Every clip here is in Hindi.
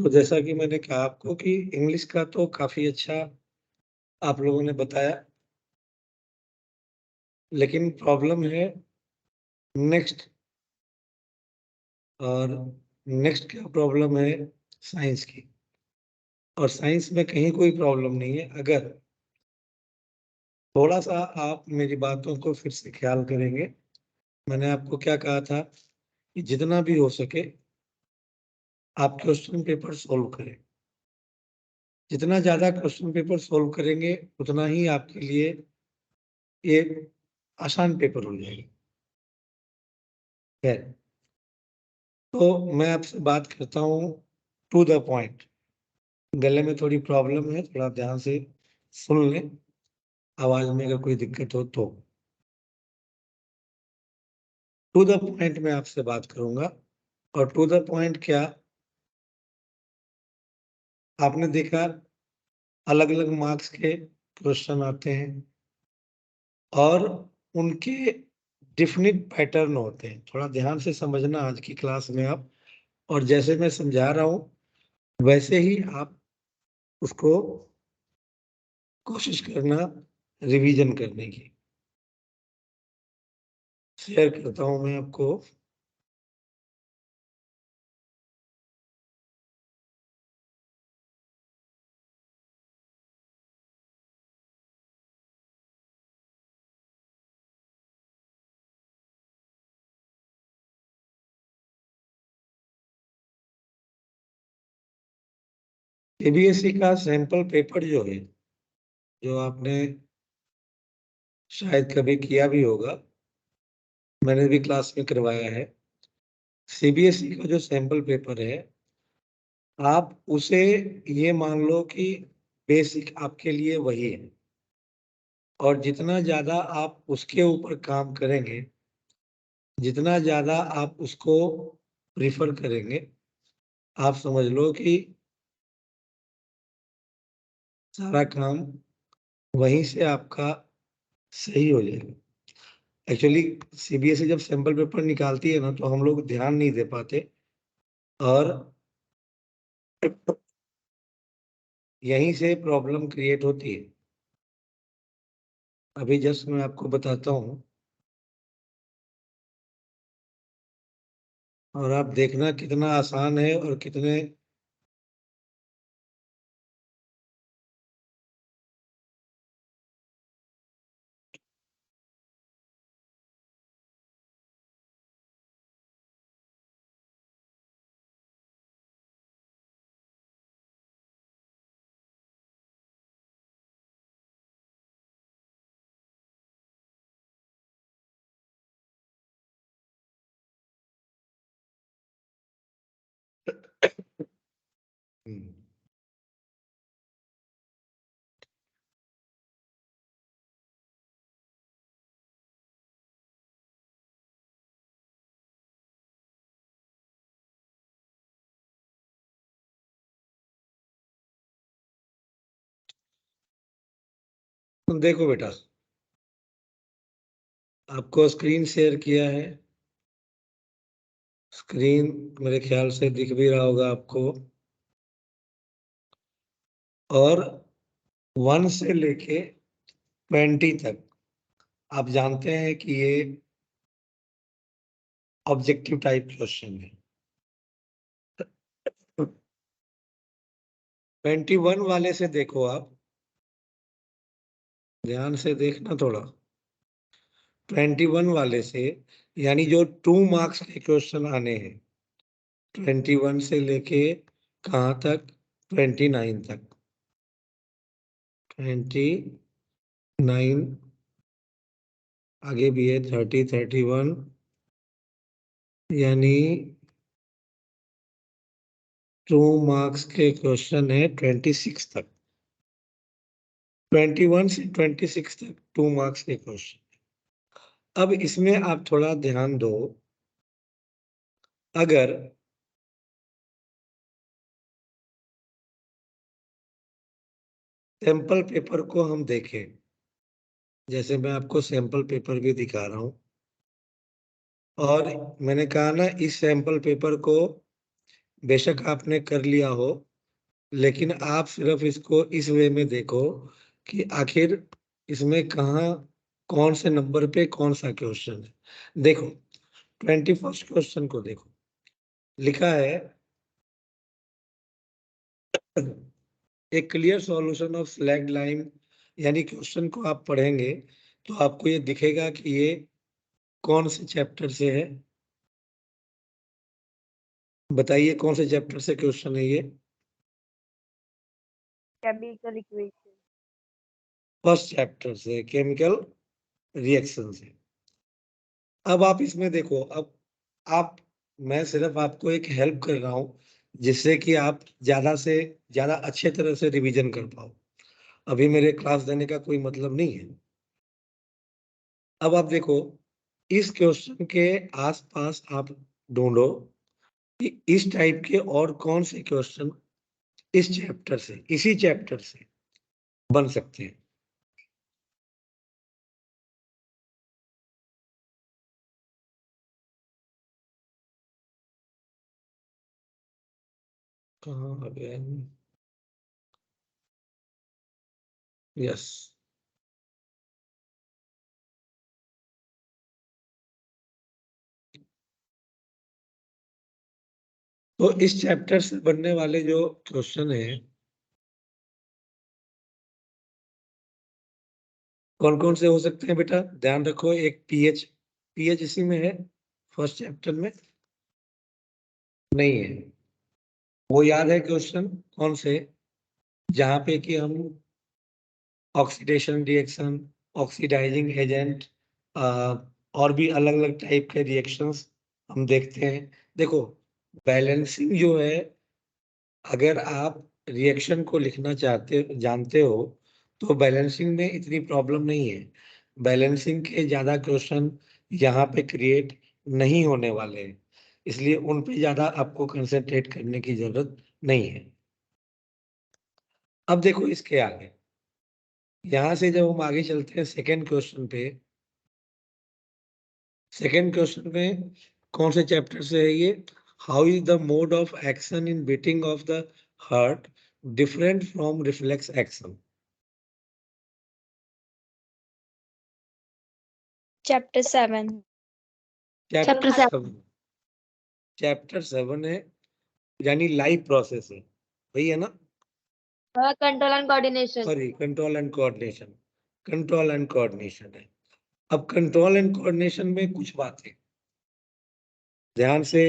तो जैसा कि मैंने कहा आपको कि इंग्लिश का तो काफ़ी अच्छा आप लोगों ने बताया, लेकिन प्रॉब्लम है नेक्स्ट। और नेक्स्ट क्या प्रॉब्लम है? साइंस की। और साइंस में कहीं कोई प्रॉब्लम नहीं है, अगर थोड़ा-सा आप मेरी बातों को फिर से ख़्याल करेंगे। मैंने आपको क्या कहा था कि जितना भी हो सके आप क्वेश्चन पेपर सॉल्व करें। जितना ज़्यादा क्वेश्चन पेपर सॉल्व करेंगे, उतना ही आपके लिए ये आसान पेपर हो जाएगा। खैर, तो मैं आपसे बात करता हूँ टू द पॉइंट। गले में थोड़ी प्रॉब्लम है, थोड़ा ध्यान से सुन लें, आवाज़ में अगर कोई दिक्कत हो तो। टू द पॉइंट मैं आपसे बात करूँगा। और टू द पॉइंट क्या, आपने देखा अलग-अलग मार्क्स के क्वेश्चन आते हैं और उनके डेफ़िनिट पैटर्न होते हैं। थोड़ा ध्यान से समझना आज की क्लास में आप, और जैसे मैं समझा रहा हूँ, वैसे ही आप उसको कोशिश करना रिवीजन करने की। शेयर करता हूँ मैं आपको। सीबीएसई का सैंपल पेपर जो है, जो आपने शायद कभी किया भी होगा, मैंने भी क्लास में करवाया है। सीबीएसई का जो सैंपल पेपर है, आप उसे ये मान लो कि बेसिक आपके लिए वही है। और जितना ज़्यादा आप उसके ऊपर काम करेंगे, जितना ज़्यादा आप उसको प्रेफ़र करेंगे, आप समझ लो कि सारा काम वहीं से आपका सही हो जाएगा। एक्चुअली सीबीएसई जब सैंपल पेपर निकालती है ना, तो हम लोग ध्यान नहीं दे पाते और यहीं से प्रॉब्लम क्रिएट होती है। अभी जस्ट मैं आपको बताता हूँ और आप देखना कितना आसान है और कितने हुँ। तो देखो बेटा, आपको स्क्रीन शेयर किया है। स्क्रीन मेरे ख़्याल से दिख भी रहा होगा आपको। और 1 से लेके 20 तक आप जानते हैं कि ये ऑब्जेक्टिव टाइप क्वेश्चन है। 21 वाले से देखो आप, ध्यान से देखना थोड़ा। 21 वाले से, यानी जो 2 मार्क्स के क्वेश्चन आने हैं, 21 से लेके कहाँ तक? 29 तक। 29 आगे भी है 30, 31 यानी 2 मार्क्स के क्वेश्चन है 26 तक। 21 से 26 तक 2 मार्क्स के क्वेश्चन। अब इसमें आप थोड़ा ध्यान दो, अगर सैंपल पेपर को हम देखें, जैसे मैं आपको सैंपल पेपर भी दिखा रहा हूँ और मैंने कहा ना इस सैंपल पेपर को बेशक आपने कर लिया हो, लेकिन आप सिर्फ इसको इस वे में देखो कि आखिर इसमें कहाँ कौन से नंबर पे कौन सा क्वेश्चन है। देखो 21st क्वेश्चन को देखो, लिखा है a clear solution of slaked lime, यानी क्वेश्चन को आप पढ़ेंगे तो आपको ये दिखेगा कि ये कौन से चैप्टर से है। बताइए कौन से चैप्टर से क्वेश्चन है ये? Chemical equation. फर्स्ट चैप्टर से, केमिकल रिएक्शन से। अब आप इसमें देखो, अब आप मैं सिर्फ आपको एक हेल्प कर रहा हूं जिससे कि आप ज्यादा से ज्यादा अच्छे तरह से रिवीजन कर पाओ। अभी मेरे क्लास देने का कोई मतलब नहीं है। अब आप देखो, इस क्वेश्चन के आसपास आप ढूंढो कि इस टाइप के और कौन से क्वेश्चन इस चैप्टर से, इसी चैप्टर से बन सकते हैं। कहाँ आ गए? यस, तो इस चैप्टर से बनने वाले जो क्वेश्चन है, कौन कौन से हो सकते हैं बेटा? ध्यान रखो, एक पीएच, पीएच इसी में है, फर्स्ट चैप्टर में नहीं है। वो याद है क्वेश्चन कौन से, जहां पे कि हम ऑक्सीडेशन रिएक्शन, ऑक्सीडाइजिंग एजेंट और भी अलग अलग टाइप के रिएक्शंस हम देखते हैं। देखो, बैलेंसिंग जो है, अगर आप रिएक्शन को लिखना चाहते जानते हो तो बैलेंसिंग में इतनी प्रॉब्लम नहीं है। बैलेंसिंग के ज्यादा क्वेश्चन यहाँ पे क्रिएट नहीं होने वाले हैं, इसलिए उन पे ज्यादा आपको कंसंट्रेट करने की जरूरत नहीं है। अब देखो इसके आगे, यहां से जब हम आगे चलते हैं सेकेंड क्वेश्चन पे, सेकेंड क्वेश्चन में कौन से चैप्टर से है ये? How is the mode of action in beating of the heart different from reflex action? Chapter 7। Chapter 7, chapter 7 है, यानी लाइफ प्रोसेस है, वही है ना? Control and coordination. Sorry, control and coordination, control and coordination है। अब कंट्रोल एंड कोऑर्डिनेशन में कुछ बातें ध्यान से,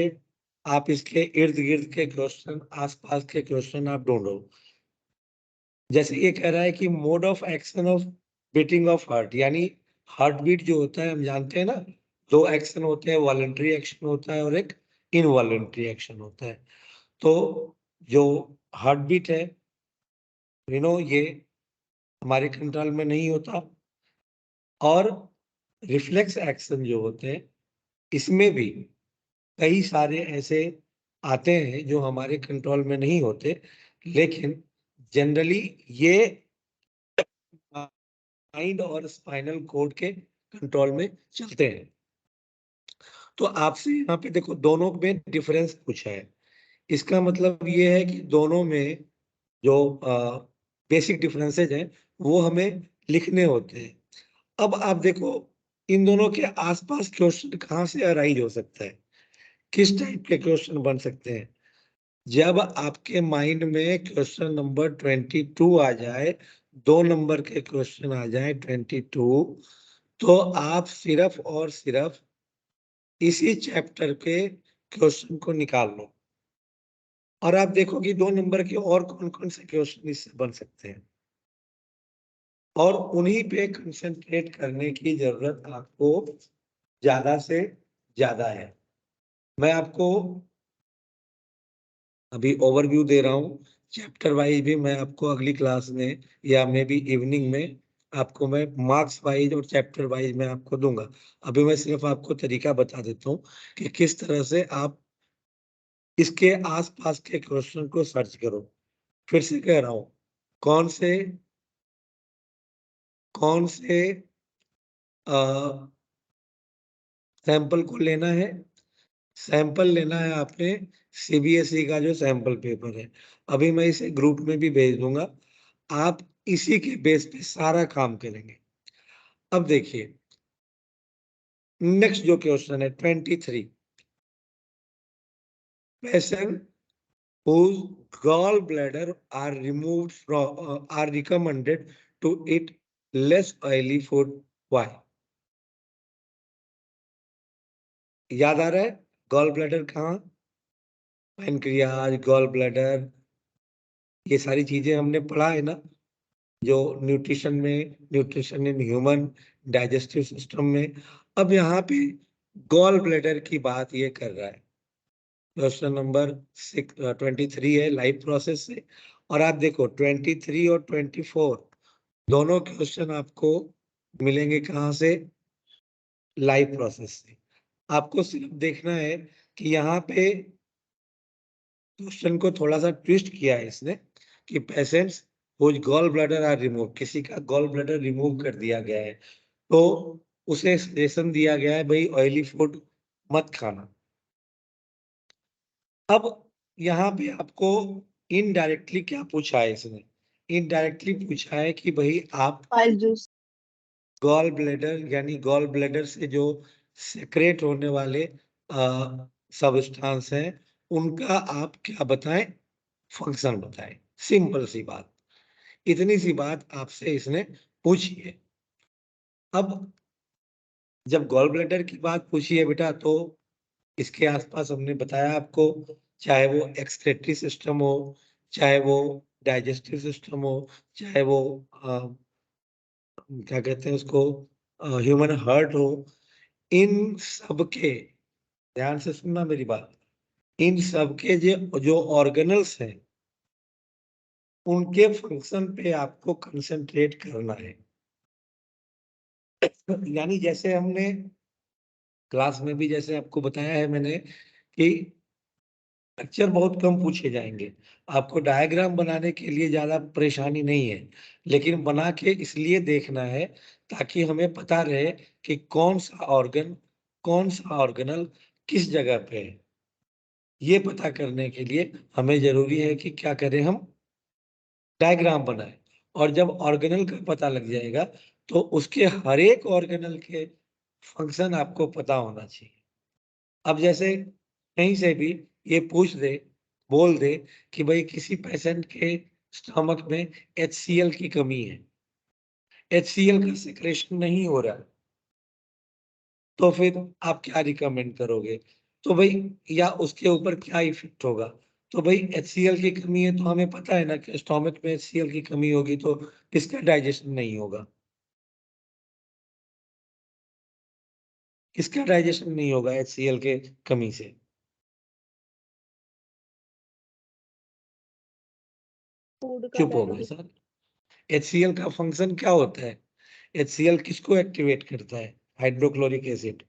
आप इसके इर्द गिर्द के क्वेश्चन, आसपास के क्वेश्चन आप ढूंढो। जैसे ये कह रहा है कि mode of action of beating of heart, यानी हार्ट बीट जो होता है, हम जानते हैं ना, दो एक्शन होते हैं, वॉलंटरी एक्शन होता है और एक इनवॉलंटरी एक्शन होता है। तो जो हार्ट बीट है, ये हमारे कंट्रोल में नहीं होता, और रिफ्लेक्स एक्शन जो होते हैं, इसमें भी कई सारे ऐसे आते हैं जो हमारे कंट्रोल में नहीं होते, लेकिन जनरली ये माइंड और स्पाइनल कोड के कंट्रोल में चलते हैं। तो आपसे यहाँ पे देखो, दोनों में डिफरेंस पूछा है। इसका मतलब ये है कि दोनों में जो बेसिक डिफरेंसेस हैं वो हमें लिखने होते हैं। अब आप देखो, इन दोनों के आसपास क्वेश्चन कहाँ से अराइज हो सकता है, किस टाइप के क्वेश्चन बन सकते हैं? जब आपके माइंड में क्वेश्चन नंबर 22 आ जाए, 2 नंबर के क्वेश्चन आ जाए 22, तो आप सिर्फ और सिर्फ इसी चैप्टर के क्वेश्चन को निकाल लो, और आप देखो कि 2 नंबर के और कौन कौन से क्वेश्चन इससे बन सकते हैं, और उन्हीं पे कंसंट्रेट करने की जरूरत आपको ज्यादा से ज्यादा है। मैं आपको अभी ओवरव्यू दे रहा हूँ, चैप्टर वाइज भी मैं आपको अगली क्लास में या मे बी इवनिंग में आपको मैं मार्क्स वाइज और चैप्टर वाइज मैं आपको दूंगा। अभी मैं सिर्फ आपको तरीका बता देता हूँ कि किस तरह से आप इसके आसपास के क्वेश्चन को सर्च करो। फिर से कह रहा हूँ, कौन से कौन से सैंपल को लेना है, सैंपल लेना है आपने सीबीएसई का जो सैंपल पेपर है। अभी मैं इसे ग्रुप में भी भेज दूंगा, आप इसी के बेस पे सारा काम करेंगे। अब देखिए नेक्स्ट जो क्वेश्चन है 23, patient whose gallbladder are removed from are recommended to eat less oily food. Why? याद आ रहा है गॉल ब्लैडर कहाँ, पैनक्रियाज, गॉल ब्लैडर, ये सारी चीजें हमने पढ़ा है ना, जो न्यूट्रिशन में, nutrition in human digestive system में। अब यहाँ पे गॉल ब्लैडर की बात ये कर रहा है। क्वेश्चन नंबर 23 है लाइव प्रोसेस से, और आप देखो 23 और 24 दोनों क्वेश्चन आपको मिलेंगे कहाँ से, लाइव प्रोसेस से। आपको सिर्फ देखना है कि यहाँ पे क्वेश्चन को थोड़ा सा ट्विस्ट किया है इसने कि patients whose gall bladder are remove, किसी का गॉल ब्लैडर रिमूव कर दिया गया है तो उसे सजेशन दिया गया है भाई ऑयली फूड मत खाना। अब यहाँ पे आपको इनडायरेक्टली क्या पूछा है इसने, इनडायरेक्टली पूछा है कि भाई आप जूस। गॉल ब्लैडर यानी गॉल ब्लैडर से जो सेक्रेट होने वाले सबस्टांस हैं उनका आप क्या बताएं, फंक्शन बताएं। सिंपल सी बात, इतनी सी बात आपसे इसने पूछी है। अब जब गॉल ब्लैडर की बात पूछी है बेटा तो इसके आसपास हमने बताया आपको, चाहे वो एक्सक्रेटरी सिस्टम हो, चाहे वो डाइजेस्टिव सिस्टम हो, चाहे वो क्या कहते हैं उसको ह्यूमन हार्ट हो, इन सब के, ध्यान से सुनना मेरी बात, इन सब के जो जो ऑर्गेनल्स हैं उनके फंक्शन पे आपको कंसंट्रेट करना है। यानी जैसे हमने क्लास में भी जैसे आपको बताया है मैंने कि लेक्चर बहुत कम पूछे जाएंगे, आपको डायग्राम बनाने के लिए ज्यादा परेशानी नहीं है, लेकिन बना के इसलिए देखना है ताकि हमें पता रहे कि कौन सा ऑर्गन, कौन सा ऑर्गेनल किस जगह पे है। ये पता करने के लिए हमें जरूरी है कि क्या करें, हम डायग्राम बनाएं। और जब ऑर्गेनल का पता लग जाएगा तो उसके हर एक ऑर्गेनल के फंक्शन आपको पता होना चाहिए। अब जैसे कहीं से भी ये पूछ दे, बोल दे कि भाई किसी पेशेंट के स्टमक में HCl की कमी है, HCl का सिक्रेशन नहीं हो रहा है, तो फिर आप क्या रिकमेंड करोगे, तो भाई या उसके ऊपर क्या इफेक्ट होगा। तो भाई HCl की कमी है तो हमें पता है ना कि स्टमक में HCl की कमी होगी तो किसका डाइजेशन नहीं होगा, किसका डाइजेशन नहीं होगा HCl के कमी से। फूड का चुप हो गए सर। HCl का फंक्शन क्या होता है, HCl किसको एक्टिवेट करता है, hydrochloric acid.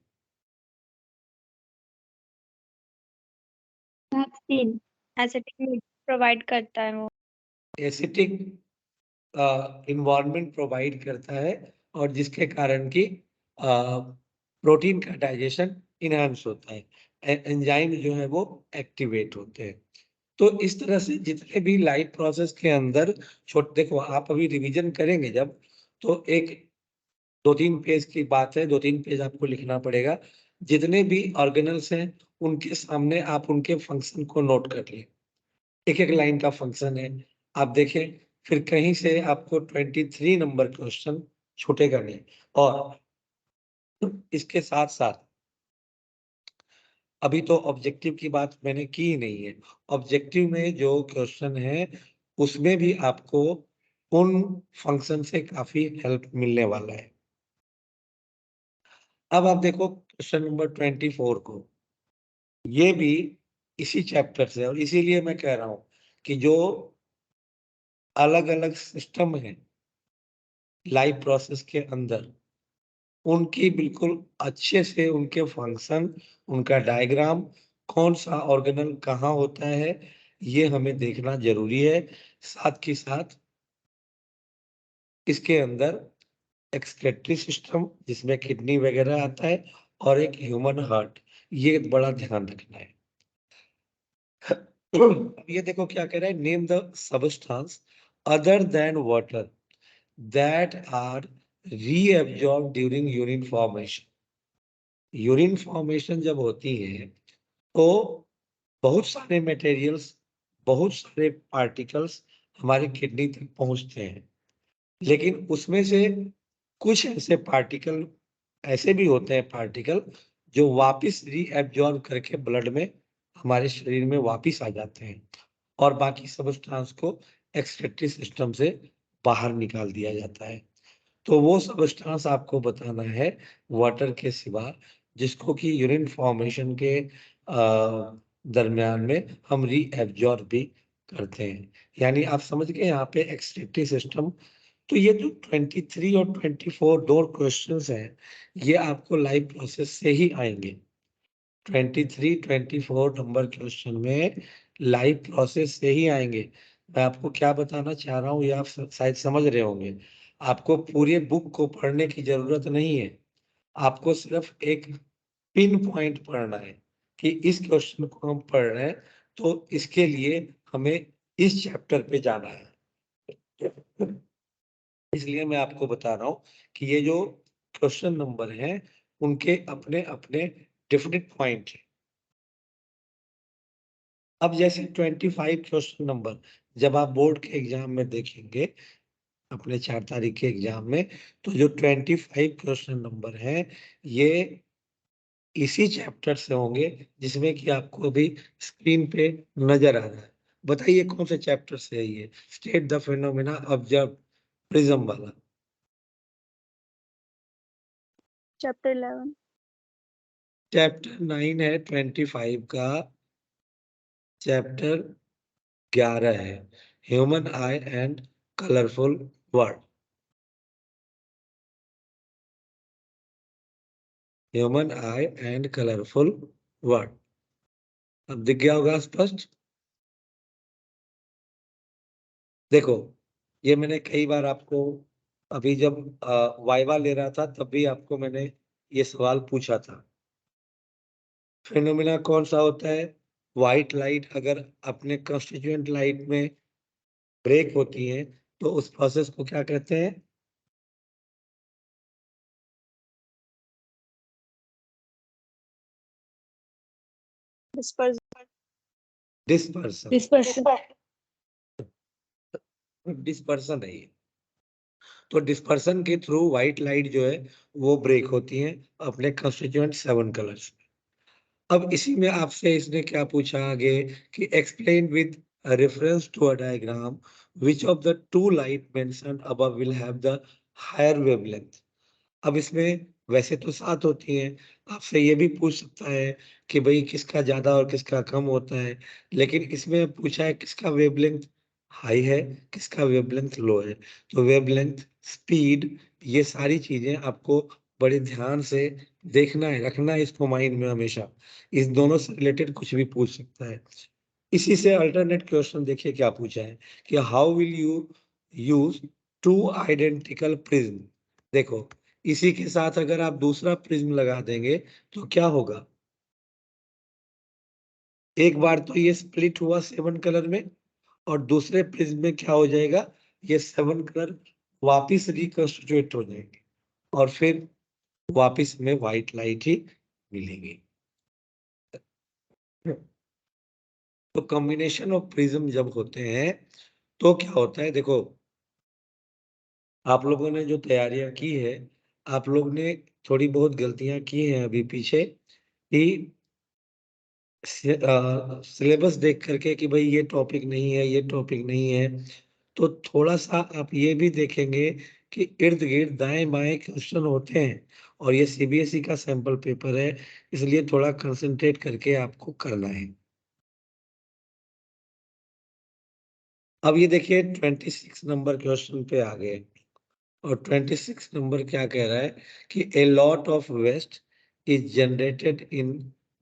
Vaccine acidic provide करता है वो। एसिटिक इन्वायरमेंट प्रोवाइड करता है और जिसके कारण की प्रोटीन का डाइजेशन इनहेंस होता है, एंजाइम जो है वो एक्टिवेट होते हैं। तो इस तरह से जितने भी लाइफ प्रोसेस के अंदर छोटे, देखो आप अभी रिवीजन करेंगे जब, तो एक 2-3 पेज की बात है, 2-3 पेज आपको लिखना पड़ेगा। जितने भी ऑर्गेनल्स हैं उनके सामने आप उनके फंक्शन को नोट कर लें, एक एक लाइन का फंक्शन है, आप देखें, फिर कहीं से आपको 23 नंबर क्वेश्चन छूटेगा नहीं। और इसके साथ साथ अभी तो ऑब्जेक्टिव की बात मैंने की ही नहीं है, ऑब्जेक्टिव में जो क्वेश्चन है उसमें भी आपको उन फंक्शन से काफी हेल्प मिलने वाला है। अब आप देखो क्वेश्चन नंबर 24 को, ये भी इसी चैप्टर से, और इसीलिए मैं कह रहा हूं कि जो अलग अलग सिस्टम है लाइफ प्रोसेस के अंदर, उनकी बिल्कुल अच्छे से उनके फंक्शन, उनका डायग्राम, कौन सा ऑर्गेनल कहाँ होता है, ये हमें देखना जरूरी है। साथ ही साथ इसके अंदर एक्सक्रेटरी सिस्टम जिसमें किडनी वगैरह आता है और एक ह्यूमन हार्ट, ये बड़ा ध्यान रखना है। अब ये देखो क्या कह रहा है, name the substance other than water that are reabsorb during urine formation. Urine formation जब होती है तो बहुत सारे मटेरियल्स, बहुत सारे पार्टिकल्स हमारी किडनी तक पहुंचते हैं, लेकिन उसमें से कुछ ऐसे पार्टिकल ऐसे भी होते हैं पार्टिकल जो वापस रीअब्जॉर्ब करके ब्लड में हमारे शरीर में वापस आ जाते हैं और बाकी सब्सटेंस को एक्सक्रीटरी सिस्टम से बाहर निकाल दिया जाता है। तो वो सब्सटेंस आपको बताना है वाटर के सिवा, जिसको कि यूरिन फॉर्मेशन के दरमियान में हम रीअब्जॉर्ब भी करते हैं। यानी आप समझ गए यहाँ पे एक्सक्रीटरी सिस्टम। तो ये जो 23 और 24 दो क्वेश्चंस हैं, ये आपको लाइव प्रोसेस से ही आएंगे। 23, 24 नंबर क्वेश्चन में लाइव प्रोसेस से ही आएंगे। मैं आपको क्या बताना चाह रहा हूँ ये आप शायद समझ रहे होंगे। आपको पूरे बुक को पढ़ने की जरूरत नहीं है, आपको सिर्फ एक पिन पॉइंट पढ़ना है कि इस क्वेश्चन को हम पढ़ रहे हैं तो इसके लिए हमें इस चैप्टर पे जाना है। इसलिए मैं आपको बता रहा हूँ कि ये जो क्वेश्चन नंबर हैं उनके अपने अपने डेफिनेट पॉइंट है। अब जैसे 25 क्वेश्चन नंबर जब आप बोर्ड के एग्जाम में देखेंगे अपने 4 तारीख के एग्जाम में, तो जो 25 क्वेश्चन नंबर हैं ये इसी चैप्टर से होंगे जिसमें कि आपको अभी स्क्रीन पे नजर आ रहा है। बताइए कौन से चैप्टर से है ये? State the phenomena observe prism वाला। चैप्टर 11। चैप्टर 9 है 25 का, चैप्टर 11 है human I and colourful word. Human I and colourful word. अब दिख गया होगा स्पष्ट। देखो ये मैंने कई बार आपको अभी जब वाइवा ले रहा था तब भी आपको मैंने ये सवाल पूछा था। फिनोमिना कौन सा होता है? व्हाइट लाइट अगर अपने कंस्टिट्यूएंट लाइट में ब्रेक होती है तो उस प्रोसेस को क्या कहते हैं? डिस्पर्जन। डिस्पर्सन। डिस्पर्जन। डिस्पर्सन है ये। तो डिस्पर्सन के थ्रू व्हाइट लाइट जो है वो ब्रेक होती है अपने कंस्टिट्यूएंट 7 कलर्स में। अब इसी में आपसे इसने क्या पूछा आगे कि explain with reference to a diagram which of the two light mentioned above will have the higher wavelength. अब इसमें वैसे तो 7 होती हैं, आपसे ये भी पूछ सकता है कि भाई किसका ज्यादा और किसका कम होता है, लेकिन इसमें पूछा है किसका वेवलेंथ हाई है, किसका वेवलेंथ लो है। तो वेवलेंथ, स्पीड, ये सारी चीजें आपको बड़े ध्यान से देखना है, रखना है इसको माइंड में हमेशा। इस दोनों से रिलेटेड कुछ भी पूछ सकता है। इसी से अल्टरनेट क्वेश्चन देखिए क्या पूछा है कि how will you use two identical prism. देखो इसी के साथ अगर आप दूसरा प्रिज्म लगा देंगे तो क्या होगा? एक बार तो ये स्प्लिट हुआ 7 कलर में और दूसरे प्रिज्म में क्या हो जाएगा, ये 7 कलर वापिस रिकंस्टिट्यूट हो जाएंगे और फिर वापिस में व्हाइट लाइट ही मिलेगी। तो कॉम्बिनेशन ऑफ प्रिज्म जब होते हैं तो क्या होता है, देखो आप लोगों ने जो तैयारियां की है, आप लोग ने थोड़ी बहुत गलतियां की हैं अभी पीछे कि सिलेबस देख करके कि भाई ये टॉपिक नहीं है, ये टॉपिक नहीं है। तो थोड़ा सा आप ये भी देखेंगे कि इर्द गिर्द दाएं बाएं क्वेश्चन होते हैं और ये सीबीएसई का सैंपल पेपर है, इसलिए थोड़ा कंसंट्रेट करके आपको करना है। अब ये देखिए 26 नंबर क्वेश्चन पे आ गए और 26 नंबर क्या कह रहा है कि a lot of waste is generated in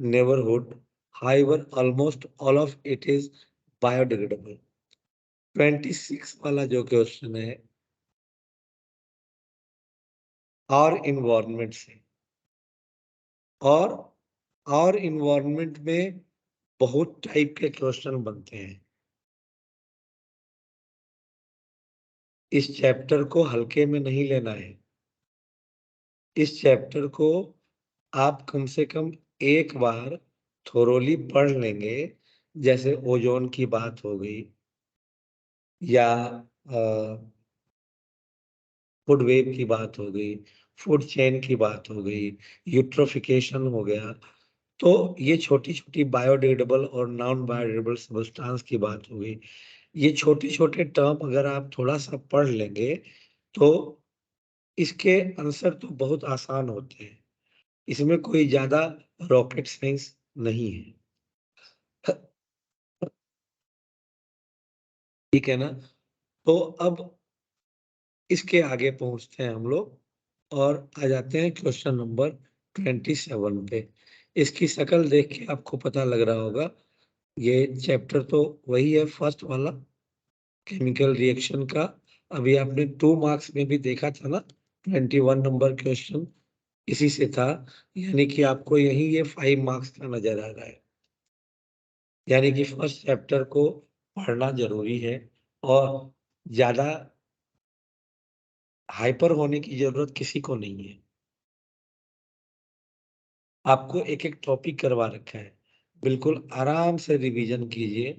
neighbourhood, however almost all of it is biodegradable. 26 वाला जो क्वेश्चन है और इन्वायरमेंट से और और इन्वायरमेंट में बहुत टाइप के क्वेश्चन बनते हैं। इस चैप्टर को हल्के में नहीं लेना है। इस चैप्टर को आप कम से कम एक बार थोरोली पढ़ लेंगे, जैसे ओजोन की बात हो गई या फूड वेब की बात हो गई, फूड चेन की बात हो गई, यूट्रोफिकेशन हो गया। तो ये छोटी-छोटी बायोडिग्रेडेबल और नॉन बायोडिग्रेडेबल सब्सटेंस की बात हो गई। ये छोटे-छोटे टर्म अगर आप थोड़ा-सा पढ़ लेंगे, तो इसके आंसर तो बहुत आसान होते हैं। इसमें कोई ज़्यादा रॉकेट साइंस नहीं है। ठीक है ना? तो अब इसके आगे पहुँचते हैं हम लोग और आ जाते हैं क्वेश्चन नंबर 27 पे। इसकी शक्ल देख के आपको पता लग रहा होगा, ये चैप्टर तो वही है फर्स्ट वाला, केमिकल रिएक्शन का। अभी आपने 2 मार्क्स में भी देखा था ना, 21 नंबर क्वेश्चन इसी से था, यानी कि आपको यही ये 5 मार्क्स का नज़र आ रहा है। यानी कि फर्स्ट चैप्टर को पढ़ना ज़रूरी है और ज़्यादा हाइपर होने की ज़रूरत किसी को नहीं है। आपको एक-एक टॉपिक करवा रखा है। बिल्कुल आराम से रिवीजन कीजिए,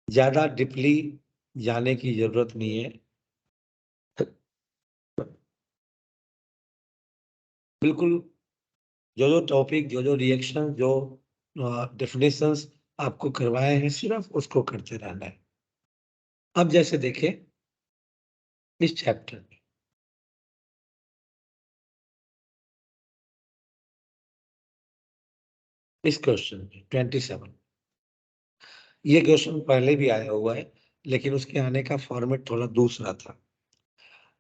ज़्यादा डीपली जाने की ज़रूरत नहीं है। बिल्कुल जो-जो टॉपिक, जो-जो रिएक्शन, जो डेफिनिशंस आपको करवाए हैं, सिर्फ़ उसको करते रहना है। अब जैसे देखें इस चैप्टर में, इस क्वेश्चन में 27 ये क्वेश्चन पहले भी आया हुआ है, लेकिन उसके आने का फॉर्मेट थोड़ा दूसरा था।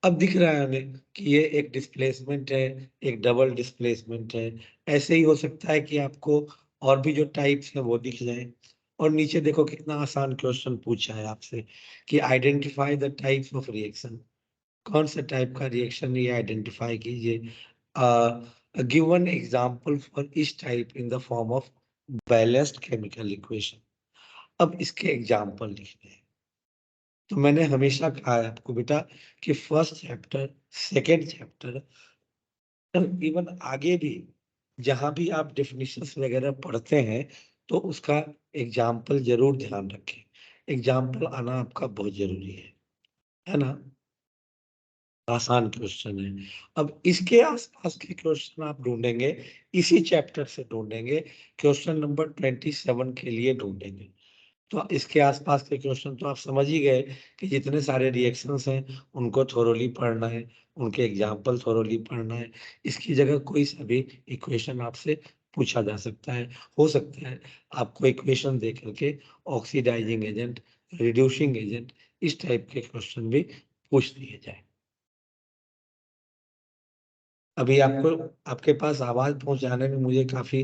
अब दिख रहा है हमें कि ये एक डिस्प्लेसमेंट है, एक डबल डिस्प्लेसमेंट है। ऐसे ही हो सकता है कि आपको और भी जो टाइप्स हैं वो दिख जाएँ। और नीचे देखो कितना आसान क्वेश्चन पूछा है आपसे कि identify the types of reaction. कौन से टाइप का रिएक्शन ये आइडेंटिफाई कीजिए। Give one example for each type in the form of balanced chemical equation. अब इसके एग्जांपल लिखने हैं। तो मैंने हमेशा कहा है आपको बेटा कि first chapter, second chapter even आगे भी जहाँ भी आप डेफिनिशंस वगैरह पढ़ते हैं, तो उसका एग्जाम्पल ज़रूर ध्यान रखें। एग्जाम्पल आना आपका बहुत ज़रूरी है ना? आसान क्वेश्चन है। अब इसके आस-पास के क्वेश्चन आप ढूँढेंगे, इसी चैप्टर से ढूँढेंगे, क्वेश्चन नंबर 27 के लिए ढूँढेंगे। तो इसके आस-पास के क्वेश्चन तो आप समझ ही गए कि जितने सारे रिएक्शंस हैं, उनको थोरोली पढ़ना है, उनके एग्जाम्पल थोरोली पढ़ना है। इसकी जगह कोई सा भी इक्वेशन आपसे पूछा जा सकता है। हो सकता है आपको इक्वेशन दे करके ऑक्सीडाइजिंग एजेंट, रिड्यूसिंग एजेंट इस टाइप के क्वेश्चन भी पूछ दिए जाएँ। अभी आपको आपके पास आवाज़ पहुँचाने में मुझे काफ़ी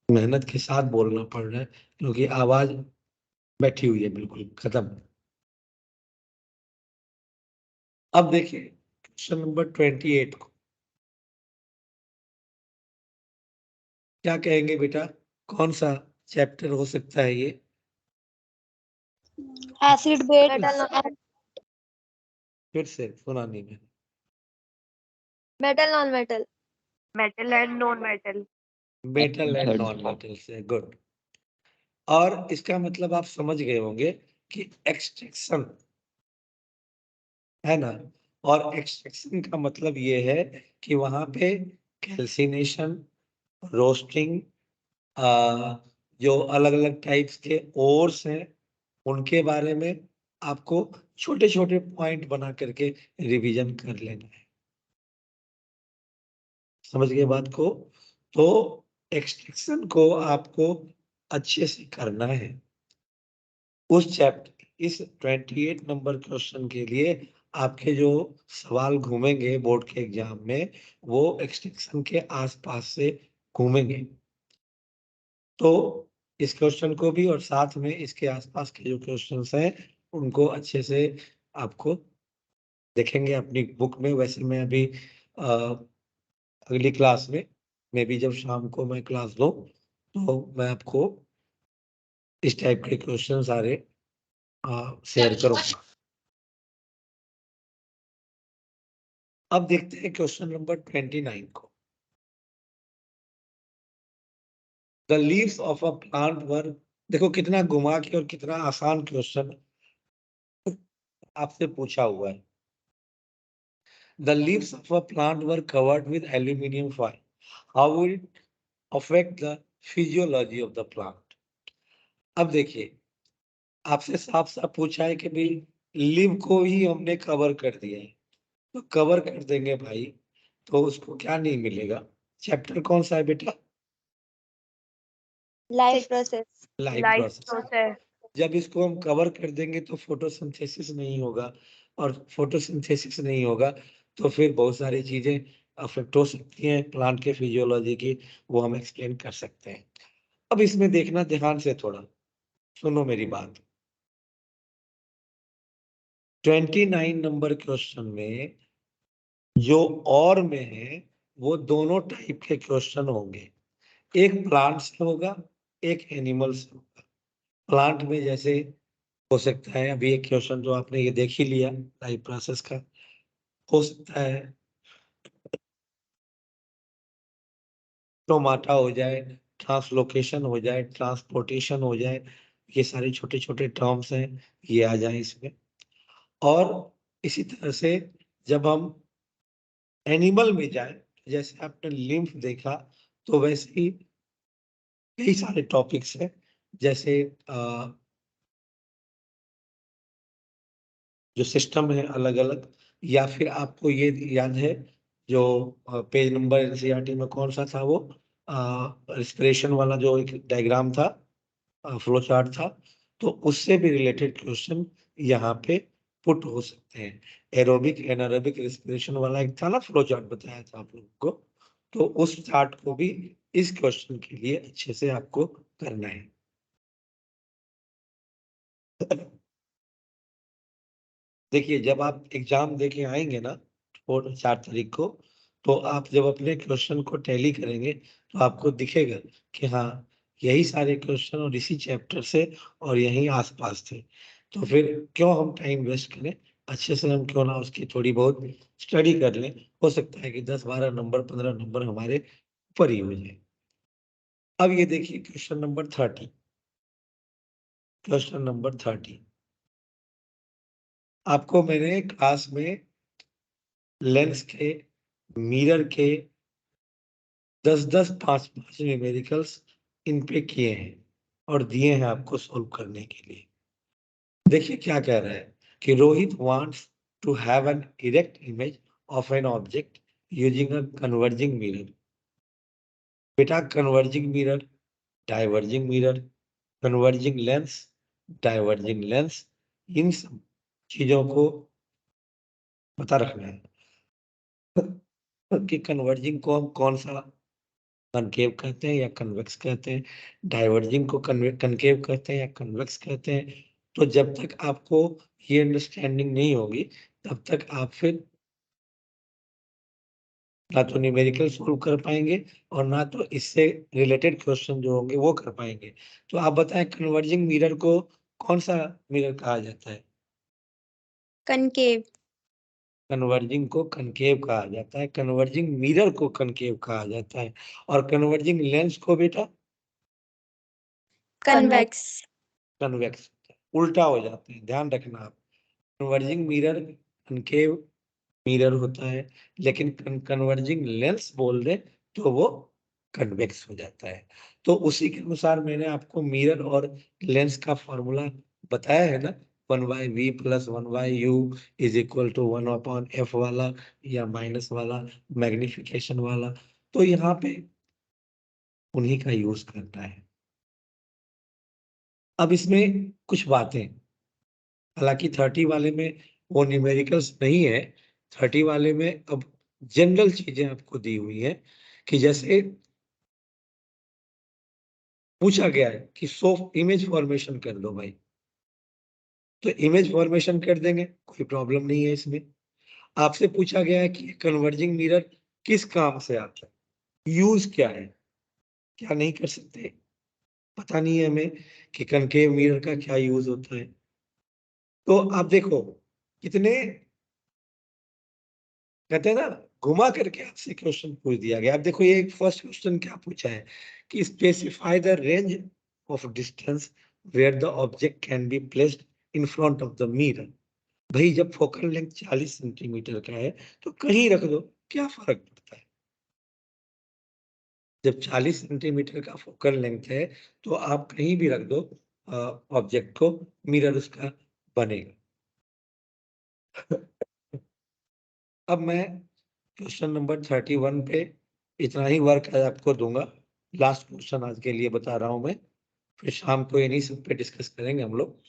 मेहनत के साथ बोलना पड़ रहा है, क्योंकि आवाज़ बैठी हुई है बिल्कुल खत्म। अब देखिए क्वेश्चन नंबर 28 को क्या कहेंगे बेटा? कौन-सा चैप्टर हो सकता है ये? एसिड बेस मेटल फिर से सुना नहीं मैंने। Metal non metal metal and non metal. Metal and non metal से गुड। और इसका मतलब आप समझ गए होंगे कि एक्सट्रैक्शन है ना? और एक्सट्रैक्शन का मतलब ये है कि वहाँ पे कैल्सिनेशन, रोस्टिंग, जो अलग-अलग टाइप्स के ओर्स हैं, उनके बारे में आपको छोटे-छोटे पॉइंट बना करके रिवीजन कर लेना है। समझ गए बात को? तो एक्सट्रैक्शन को आपको अच्छे से करना है। उस इस 28 नंबर क्वेश्चन के लिए आपके जो सवाल घूमेंगे बोर्ड के एग्ज़ाम में, वो एक्सट्रैक्शन के आस-पास से घूमेंगे। तो इस क्वेश्चन को भी और साथ में इसके आस-पास के जो क्वेश्चन्स हैं, उनको अच्छे से आपको देखेंगे अपनी बुक में। वैसे मैं अभी अगली क्लास में मे बी जब शाम को मैं क्लास लूं तो मैं आपको इस टाइप के क्वेश्चन सारे शेयर करूंगा। अब देखते हैं क्वेश्चन नंबर 29 को। The leaves of a plant वर, देखो कितना घुमा के और कितना आसान क्वेश्चन आपसे पूछा हुआ है। The leaves of a plant were covered with aluminium foil, how will it affect the physiology of the plant. अब देखिए आपसे साफ साफ पूछा है कि भाई लीव को ही हमने कवर कर दिया है, तो कवर कर देंगे भाई तो उसको क्या नहीं मिलेगा। चैप्टर कौन सा है बेटा? Life process. Life life process. Process. जब इसको हम कवर कर देंगे तो फोटोसिंथेसिस नहीं होगा, और फोटोसिंथेसिस नहीं होगा तो फिर बहुत सारी चीजें अफेक्ट हो सकती हैं प्लांट के फिजियोलॉजी की, वो हम एक्सप्लेन कर सकते हैं। अब इसमें देखना ध्यान से, थोड़ा सुनो मेरी बात। 29 नंबर क्वेश्चन में जो और में है वो दोनों टाइप के क्वेश्चन होंगे, एक प्लांट से होगा एक एनिमल से होगा। प्लांट में जैसे हो सकता है अभी एक क्वेश्चन जो आपने ये देख ही लिया लाइफ प्रोसेस का, हो सकता है टोमाटा हो जाए, ट्रांसलोकेशन हो जाए, ट्रांसपोर्टेशन हो जाए, ये सारे छोटे छोटे टर्म्स हैं, ये आ जाए इसमें। और इसी तरह से जब हम एनिमल में जाए, जैसे आपने लिम्फ देखा, तो वैसे ही कई सारे टॉपिक्स हैं, जैसे जो सिस्टम है अलग अलग, या फिर आपको ये याद है जो पेज नंबर एनसीईआरटी में कौन सा था वो, रिस्पिरेशन वाला जो एक डायग्राम था, फ्लो चार्ट था, तो उससे भी रिलेटेड क्वेश्चन यहाँ पे पुट हो सकते हैं। एरोबिक एनारोबिक रिस्पिरेशन वाला एक था ना फ्लो चार्ट, बताया था आप लोगों को, तो उस चार्ट को भी इस क्वेश्चन के लिए अच्छे से आपको करना है। देखिए जब आप एग्जाम देके आएंगे ना और 4 तारीख को, तो आप जब अपने क्वेश्चन को टैली करेंगे तो आपको दिखेगा कि हाँ यही सारे क्वेश्चन और इसी चैप्टर से और यही आसपास थे, तो फिर क्यों हम टाइम वेस्ट करें, अच्छे से हम क्यों ना उसकी थोड़ी बहुत स्टडी कर लें। हो सकता है कि 10-12 नंबर 15 नंबर हमारे ऊपर ही हो जाए। अब ये देखिए क्वेश्चन नंबर 30। क्वेश्चन नंबर 30 आपको मैंने क्लास में लेंस के, मिरर के 10-10 5-5 न्यूमेरिकल्स इन पे किए हैं और दिए हैं आपको सोल्व करने के लिए। देखिए क्या कह रहा है कि Rohit wants to have an erect image of an object using a converging mirror. बेटा converging mirror, diverging mirror, converging lens, diverging lens, इन सब चीजों को पता रखना है कि कन्वर्जिंग को हम कौन सा कनकेव कहते हैं या कन्वेक्स कहते हैं, डाइवर्जिंग को कनकेव कहते हैं या कन्वेक्स कहते हैं। तो जब तक आपको ये अंडरस्टैंडिंग नहीं होगी तब तक आप फिर ना तो न्यूमेरिकल सोल्व कर पाएंगे और ना तो इससे रिलेटेड क्वेश्चन जो होंगे वो कर पाएंगे। तो आप बताएं कन्वर्जिंग मिरर को कौन सा मिरर कहा जाता है? कनकेव। कन्वर्जिंग को कनकेव कहा जाता है, कन्वर्जिंग मिरर को कनकेव कहा जाता है, और कन्वर्जिंग लेंस को बेटा कन्वेक्स। कन्वेक्स, उल्टा हो जाते हैं, ध्यान रखना आप। कन्वर्जिंग मिरर कनकेव मिरर होता है, लेकिन कन्वर्जिंग लेंस बोल दे तो वो कन्वेक्स हो जाता है। तो उसी के अनुसार मैंने आपको मिरर और लेंस का फॉर्मूला बताया है ना, 1/v + 1/u is equal to 1/f वाला या माइनस वाला, मैग्निफिकेशन वाला। तो यहाँ पे उन्हीं का यूज करना है। अब इसमें कुछ बातें, हालांकि 30 वाले में वो न्यूमेरिकल्स नहीं है, 30 वाले में अब जनरल चीजें आपको दी हुई है कि जैसे पूछा गया है कि सो इमेज फॉर्मेशन कर दो भाई, तो इमेज फॉर्मेशन कर देंगे, कोई प्रॉब्लम नहीं है इसमें। आपसे पूछा गया है कि कन्वर्जिंग मिरर किस काम से आता है, यूज क्या है, क्या नहीं कर सकते, पता नहीं है हमें कि कनकेव मिरर का क्या यूज होता है। तो आप देखो कितने कहते हैं ना, घुमा करके आपसे क्वेश्चन पूछ दिया गया। अब देखो ये फर्स्ट क्वेश्चन क्या पूछा है कि specify the range of distance where the object can be placed in front of the mirror. भाई जब फोकल लेंथ 40 सेंटीमीटर का है तो कहीं रख दो, क्या फर्क पड़ता है। जब 40 सेंटीमीटर का फोकल लेंथ है तो आप कहीं भी रख दो ऑब्जेक्ट को, मिरर उसका बनेगा। अब मैं क्वेश्चन नंबर 31 पे इतना ही वर्क है आपको दूंगा। लास्ट क्वेश्चन आज के लिए बता रहा हूं मैं, फिर शाम को इन्हीं सब पे डिस्कस करेंगे हम लोग।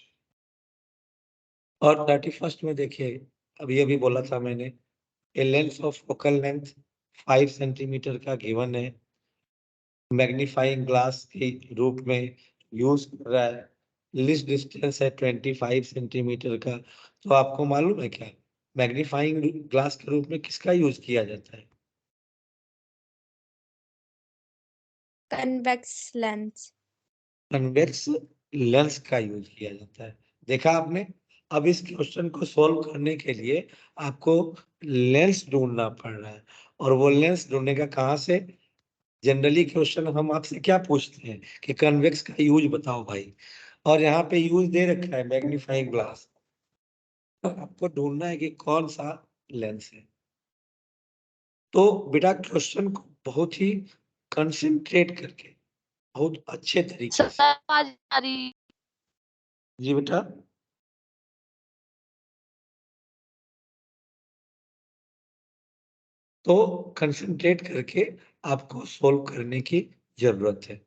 और 31st में देखिए, अभी अभी बोला था मैंने, a lens of focal length 5 centimetre का गिवन है, मैग्नीफाइंग ग्लास के रूप में यूज कर रहा है, लिस्ट डिस्टेंस है 25 सेंटीमीटर का। तो आपको मालूम है क्या मैग्नीफाइंग ग्लास के रूप में किसका यूज किया जाता है? Convex lens. कन्वेक्स लेंस का यूज किया जाता है। देखा आपने। अब इस क्वेश्चन को सॉल्व करने के लिए आपको लेंस ढूंढना पड़ रहा है, और वो लेंस ढूंढने का कहाँ से? जनरली क्वेश्चन हम आपसे क्या पूछते हैं कि कन्वेक्स का यूज बताओ भाई, और यहाँ पे यूज दे रखा है मैग्नीफाइंग ग्लास। तो आपको ढूंढना है कि कौन सा लेंस है। तो बेटा क्वेश्चन को बहुत ही कंसंट्रेट करके, बहुत अच्छे तरीके से। आवाज आ रही। जी बेटा। तो कंसंट्रेट करके आपको सोल्व करने की जरूरत है।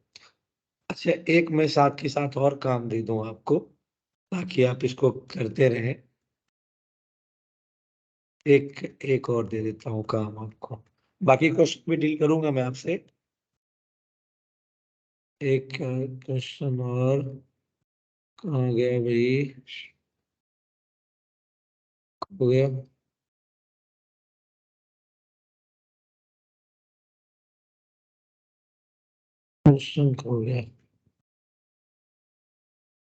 अच्छा, एक मैं साथ के साथ और काम दे दूं आपको, ताकि आप इसको करते रहें। एक और दे देता हूं काम आपको, बाकी क्वेश्चन भी डील करूंगा मैं आपसे। एक क्वेश्चन और कहाँ गया भाई, हो गया क्वेश्चन, हो गया।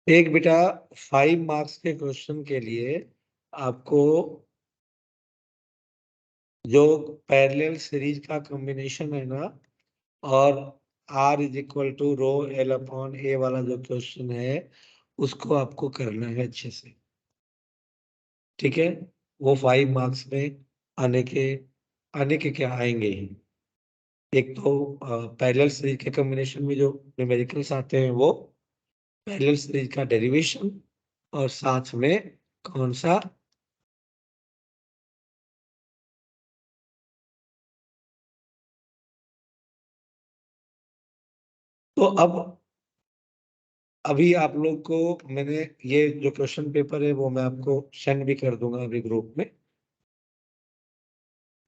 एक बेटा 5 मार्क्स के क्वेश्चन के लिए आपको जो पैरेलल सीरीज का कॉम्बिनेशन है ना, और R is equal to rho L upon A वाला जो क्वेश्चन है, उसको आपको करना है अच्छे से। ठीक है, वो 5 मार्क्स में आने के क्या आएंगे ही। एक तो पैरेलल सीरीज के कॉम्बिनेशन में जो न्यूमेरिकल्स आते हैं वो, पैरेलल सीरीज का डेरिवेशन, और साथ में कौन सा, तो अब अभी आप लोग को मैंने ये जो क्वेश्चन पेपर है वो मैं आपको सेंड भी कर दूंगा अभी ग्रुप में।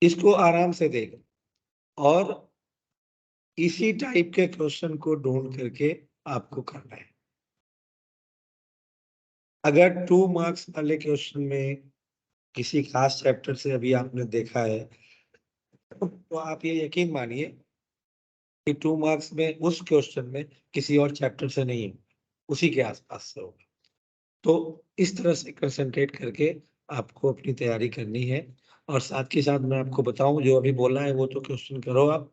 इसको आराम से देखें और इसी टाइप के क्वेश्चन को ढूंढ करके आपको करना है। अगर 2 मार्क्स वाले क्वेश्चन में किसी खास चैप्टर से अभी आपने देखा है, तो आप ये यकीन मानिए कि 2 मार्क्स में उस क्वेश्चन में किसी और चैप्टर से नहीं है, उसी के आसपास से होगा। तो इस तरह से कंसंट्रेट करके आपको अपनी तैयारी करनी है। और साथ के साथ मैं आपको बताऊं, जो अभी बोला है वो तो क्वेश्चन करो आप।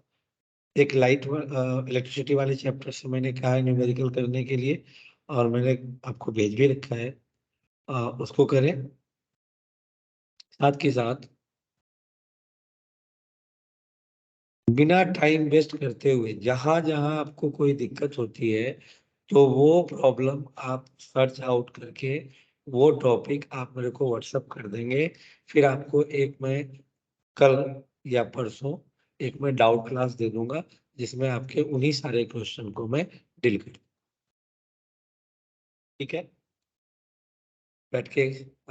एक लाइट इलेक्ट्रिसिटी वाले चैप्टर से मैंने कहा है न्यूमेरिकल करने के लिए, और मैंने आपको भेज भी रखा है, उसको करें। साथ के साथ बिना टाइम वेस्ट करते हुए, जहां जहां आपको कोई दिक्कत होती है तो वो प्रॉब्लम आप सर्च आउट करके वो टॉपिक आप मेरे को व्हाट्सअप कर देंगे। फिर आपको एक मैं कल या परसों एक मैं डाउट क्लास दे दूंगा, जिसमें आपके उन्हीं सारे क्वेश्चन को मैं डील कर। ठीक है, बैठ के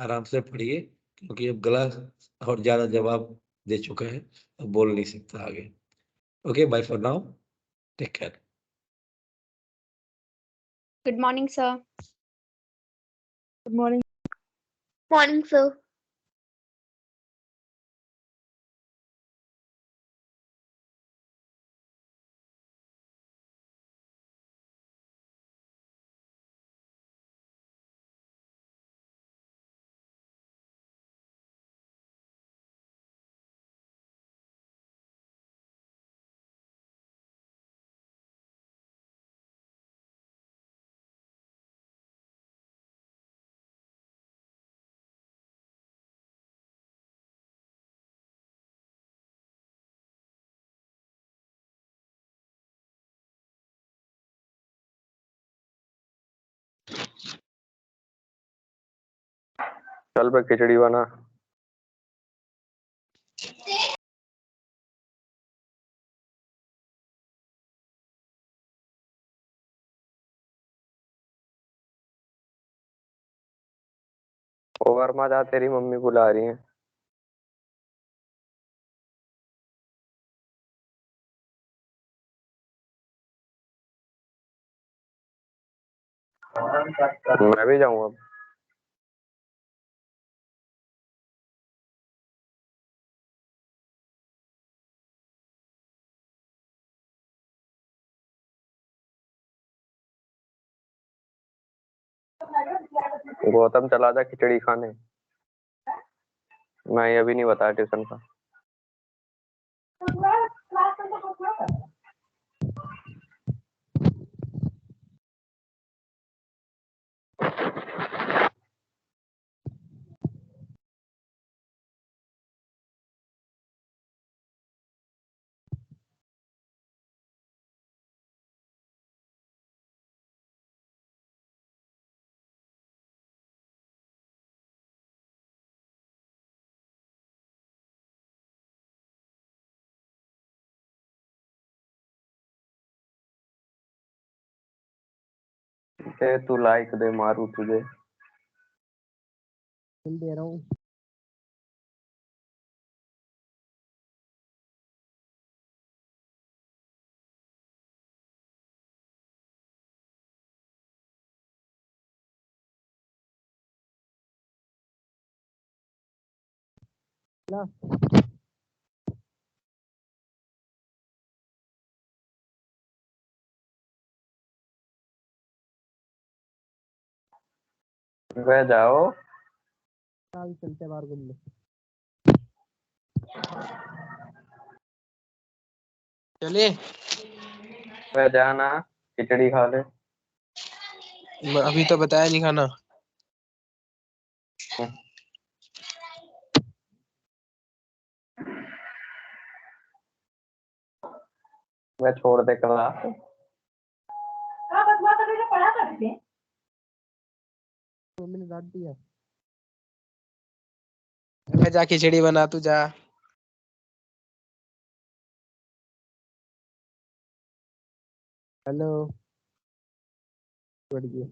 आराम से पढ़िए, क्योंकि अब गला और ज्यादा जवाब दे चुका है, अब बोल नहीं सकता आगे। Okay, bye for now, take care. Good morning, sir. Good morning. Morning, sir. चल पे खिचड़ी बना। ओवर मत जा, तेरी मम्मी बुला रही है। मैं भी जाऊंगा अब। गौतम चला जा खिचड़ी खाने। मैं अभी नहीं बताया ट्यूशन का। तू लाइक दे, मारू तुझे। दे रहा हूँ। वह जाओ। चलते बाहर घूमने। चले। वह जाना खिचड़ी खा ले। अभी तो बताया नहीं खाना। वह छोड़ दे क्लास। मम्मी ने डांट दिया। जा खिचड़ी बना तू जा। हेलो। बढ़ गया।